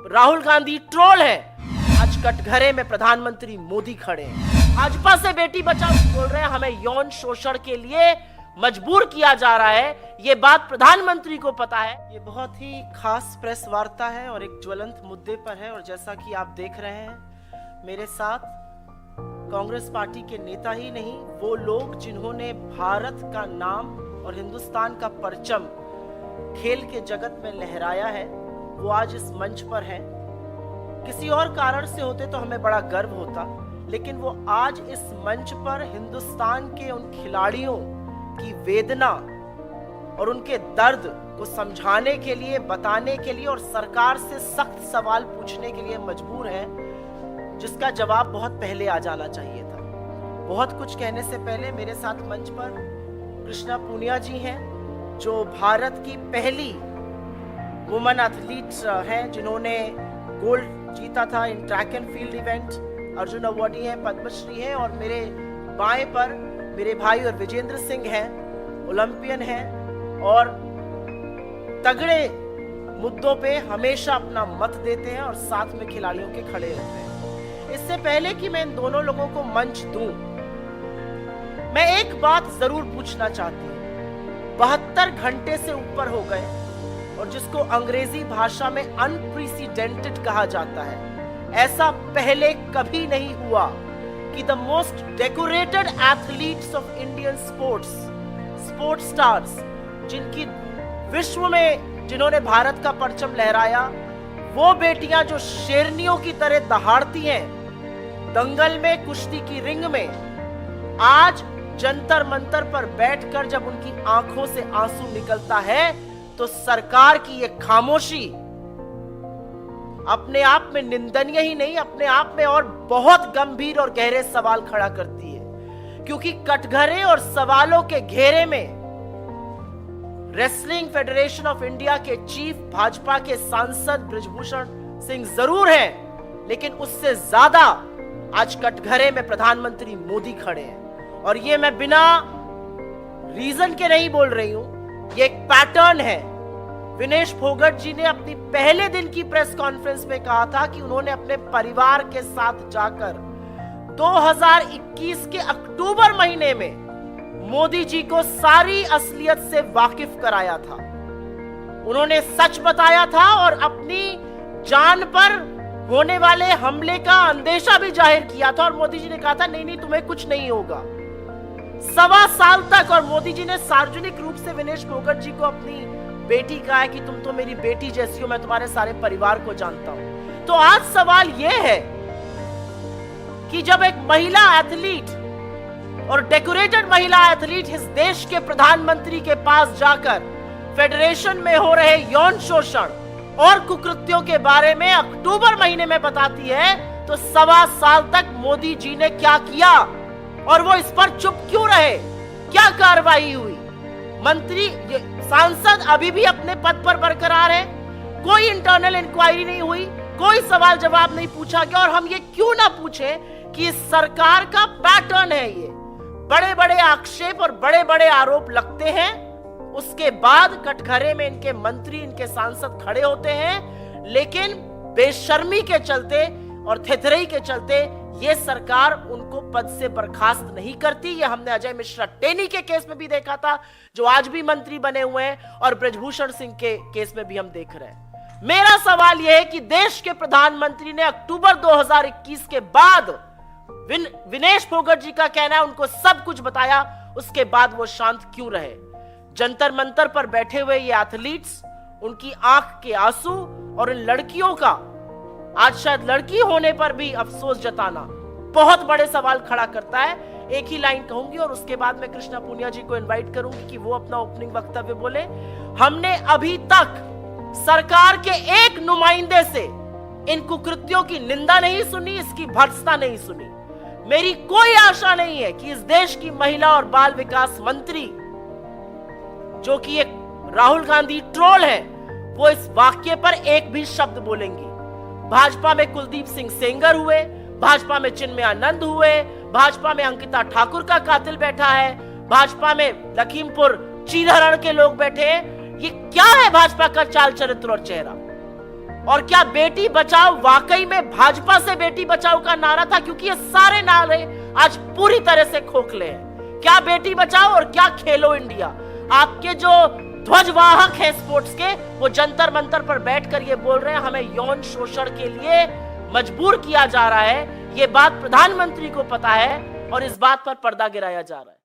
Rahul Gandhi troll है। आज कटघरे में प्रधानमंत्री मोदी खड़े हैं। भाजपा से बेटी बचाओ बोल रहे हैं, हमें यौन शोषण के लिए मजबूर किया जा रहा है, ये बात प्रधानमंत्री को पता है। ये बहुत ही खास प्रेस वार्ता है और एक ज्वलंत मुद्दे पर है। और जैसा कि आप देख रहे हैं मेरे साथ कांग्रेस पार्टी के नेता ही नहीं, वो लोग जिन्होंने भारत का नाम और हिंदुस्तान का परचम खेल के जगत में लहराया है, वो आज इस मंच पर है। किसी और कारण से होते तो हमें बड़ा गर्व होता, लेकिन वो आज इस मंच पर हिंदुस्तान के उन खिलाड़ियों की वेदना और उनके दर्द को समझाने के लिए, बताने के लिए और सरकार से सख्त सवाल पूछने के लिए मजबूर हैं, जिसका जवाब बहुत पहले आ जाना चाहिए था। बहुत कुछ कहने से पहले मेरे साथ मंच पर कृष्णा पूनिया जी हैं, जो भारत की पहली वुमन एथलीट हैं, जिन्होंने गोल्ड जीता था in track and field event, Arjuna awardee हैं, पद्मश्री हैं। और मेरे बाएं पर मेरे भाई और विजेंद्र सिंह हैं, ओलंपियन हैं और तगड़े मुद्दों पे हमेशा अपना मत देते हैं और साथ में खिलाड़ियों के खड़े रहते हैं। इससे पहले कि मैं इन दोनों लोगों को मंच दूं, मैं एक बात जरूर पूछना चाहती हूं। 72 घंटे से ऊपर हो गए और जिसको अंग्रेजी भाषा में अनप्रेसिडेंटेड कहा जाता है, ऐसा पहले कभी नहीं हुआ कि the most decorated athletes of Indian sports stars, जिनकी विश्व में जिन्होंने भारत का परचम लहराया, वो बेटियां जो शेरनियों की तरह दहाड़ती हैं दंगल में, कुश्ती की रिंग में, आज जंतर मंतर पर बैठकर जब उनकी आंखों से आंसू निकलता है तो सरकार की ये खामोशी अपने आप में निंदनीय ही नहीं, अपने आप में और बहुत गंभीर और गहरे सवाल खड़ा करती है। क्योंकि कटघरे और सवालों के घेरे में रेसलिंग फेडरेशन ऑफ इंडिया के चीफ, भाजपा के सांसद बृजभूषण सिंह जरूर हैं, लेकिन उससे ज्यादा आज कटघरे में प्रधानमंत्री मोदी खड़े हैं। और ये मैं बिना रीजन के नहीं बोल रही हूं, ये एक पैटर्न है। विनेश फोगट जी ने अपनी पहले दिन की प्रेस कॉन्फ्रेंस में कहा था कि उन्होंने अपने परिवार के साथ जाकर 2021 के अक्टूबर महीने में मोदी जी को सारी असलियत से वाकिफ कराया था। उन्होंने सच बताया था और अपनी जान पर होने वाले हमले का अंदेशा भी जाहिर किया था। और मोदी जी ने कहा था नहीं तुम्हें कुछ नहीं होगा। 1.25 साल तक, और मोदी जी ने सार्वजनिक रूप से विनेश फोगट जी को अपनी बेटी कहा है कि तुम तो मेरी बेटी जैसी हो, मैं तुम्हारे सारे परिवार को जानता हूं। तो आज सवाल यह है कि जब एक महिला एथलीट और डेकोरेटेड महिला एथलीट इस देश के प्रधानमंत्री के पास जाकर फेडरेशन में हो रहे यौन शोषण और कुकृत्यों के बारे में अक्टूबर महीने में बताती है, तो 1.25 साल तक मोदी जी ने क्या किया और वो इस पर चुप क्यों रहे? क्या कार्रवाई हुई? मंत्री, सांसद अभी भी अपने पद पर बरकरार है, कोई इंटरनल इंक्वायरी नहीं हुई, कोई सवाल जवाब नहीं पूछा गया। और हम ये क्यों ना पूछें कि इस सरकार का पैटर्न है, ये बड़े बड़े आक्षेप और बड़े बड़े आरोप लगते हैं, उसके बाद कटघरे में इनके मंत्री, इनके सांसद खड़े होते हैं, लेकिन बेशर्मी के चलते और थेथरई के चलते ये सरकार उनको पद से बर्खास्त नहीं करती। ये हमने अजय मिश्रा टेनी के केस में भी देखा था, जो आज भी मंत्री बने हुए हैं, और बृजभूषण सिंह के केस में भी हम देख रहे हैं। मेरा सवाल यह है कि देश के प्रधानमंत्री ने अक्टूबर 2021 के बाद, विनेश फोगट जी का कहना है उनको सब कुछ बताया, उसके बाद वो शांत क्यों रहे? जंतर मंतर पर बैठे हुए ये एथलीट्स, उनकी आंख के आंसू और इन लड़कियों का आज शायद लड़की होने पर भी अफसोस जताना बहुत बड़े सवाल खड़ा करता है। एक ही लाइन कहूंगी और उसके बाद मैं कृष्णा पूनिया जी को इनवाइट करूंगी कि वो अपना ओपनिंग वक्तव्य बोले। हमने अभी तक सरकार के एक नुमाइंदे से इन कुकृत्यों की निंदा नहीं सुनी, इसकी भर्त्सना नहीं सुनी। मेरी कोई आशा नहीं है कि इस देश की महिला और बाल विकास मंत्री, जो कि एक राहुल गांधी ट्रोल है, वो इस वाक्य पर एक भी शब्द बोलेंगी। भाजपा में कुलदीप सिंह सेंगर हुए, भाजपा में चिन्मय आनंद हुए, भाजपा में अंकिता ठाकुर का कातिल बैठा है, भाजपा में लखीमपुर चीरहरण के लोग बैठे हैं। ये क्या है भाजपा का चाल चरित्र और चेहरा? और क्या बेटी बचाओ वाकई में भाजपा से बेटी बचाओ का नारा था? क्योंकि ये सारे नारे आज पूरी तरह से खोखले हैं। क्या बेटी बचाओ और क्या खेलो इंडिया। आपके जो ध्वजवाहक है स्पोर्ट्स के, वो जंतर मंतर पर बैठकर ये बोल रहे हैं हमें यौन शोषण के लिए मजबूर किया जा रहा है। ये बात प्रधानमंत्री को पता है और इस बात पर पर्दा गिराया जा रहा है।